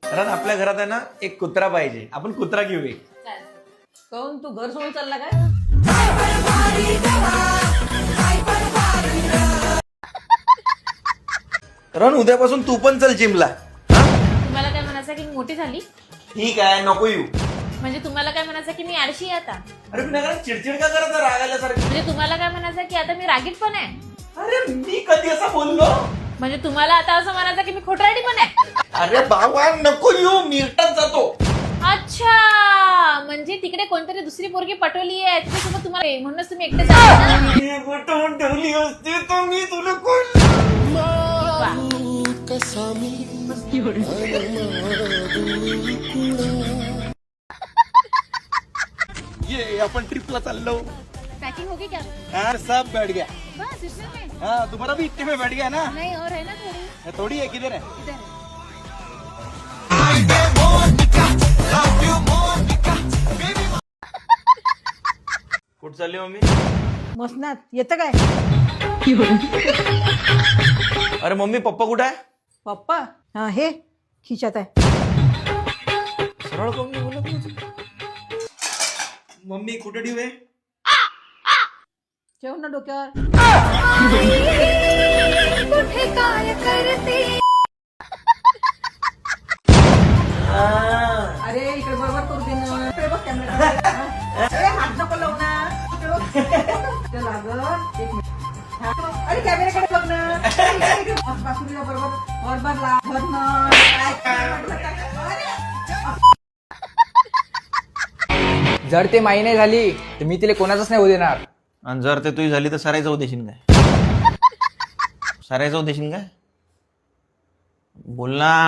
कारण आपल्या घरात आहे ना एक कुत्रा पाहिजे, आपण कुत्रा घेऊ एक. कहून तू घर सोडून चालला काय? कारण उद्यापासून तू पण चल जिमला. तुम्हाला काय म्हणायचं की मी मोठी झाली? ठीक आहे, नको येऊ. म्हणजे तुम्हाला काय म्हणायचं की मी आळशी आहे आता? अरे विनाकारण चिडचिड का करत राग आल्यासारखं? म्हणजे तुम्हाला काय म्हणायचं की आता मी रागीट पण आहे? अरे मी कधी असं बोललो? म्हणजे तुम्हाला आता असं म्हणायचं की मी खोटारडी पण आहे? अरे बाबा नको येऊ, मी एकटाच जातो. अच्छा, म्हणजे तिकडे कोणतरी दुसरी पोरगी पटवली आहे त्याच्यासोबत तुम्हाला, म्हणूनच तुम्ही एकटे जाता ना? मी पटवून ठेवली असती तर मी तुला कोण. वा. ये अपन ट्रिपला चाललो. पैकिंग होगी क्या? यार सब बैठ गया. बस इतने में? हाँ तुम्हारा भी इतने में बैठ गया ना? नहीं और है ना थोड़ी? थोड़ी है, किधर है? इधर है. कुठं चालली मम्मी? मसनात येतं काय? अरे मम्मी पप्पा कुठं आहे? पप्पा हा हे खिशात आहे. सरळ कोण बोलत नाही. मम्मी कुठे ठेवू आहे? ठेव ना डोक्यावर. कुठे काय करते? अरे इकडे बरोबर करू दे ना. इकडे बघ कॅमेरा. अरे हात नको लावू ना. इकडे बघ. इकडे लागल. एक मिनिट. हा, अरे कॅमेऱ्याकडे बघ ना. इकडे बासुरीला बरोबर ला धर ना. अरे. जर ते माही नाही झाली तर मी तिला कोणाचंच नाही होऊ देणार. आणि जर ते तुझी झाली तर सारायचं उद्देशीन काय? सारायचं उद्देशीन काय? बोल ना.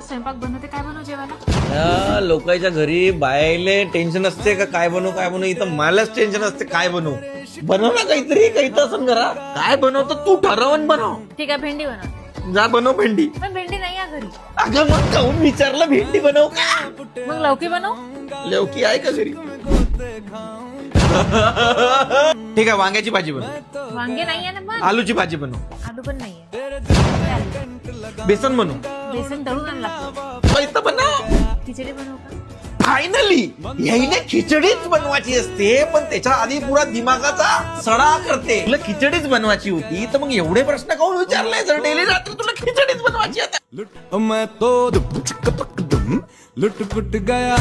स्वयंपाक बनवते, काय बनवू जेवायला? लोकांच्या घरी बायले टेन्शन असते का काय बनवू, इथं मलाच टेन्शन असते काय बनवू. बनव ना काहीतरी, काही तर असं घरा काय बनवतो तू ठरवून बनव. ठीक आहे, भेंडी बनव. जा बनव भेंडी. पण भेंडी नाही आहे घरी. अगं मग काहून विचारलं भेंडी बनव का? मग लौकी बनव. लौकी आहे का घरी? ठीक आहे, वांग्याची भाजी बनव. वांगे नाही आहे ना पण. आलूची भाजी बनव. आलू पण नाहीये. बेसन बनव. बेसन दळून आणला. इथं बनव. खिचडी बनवू का? फायनली ह्याने खिचडीच बनवायची असते, पण त्याच्या आधी पुरा दिमागाचा सडा करते. तुला खिचडीच बनवायची होती तर मग एवढे प्रश्न काऊन विचारले? जर डेली रात्री तुला खिचडीच बनवायची आता. मैं तो लुट पुट गया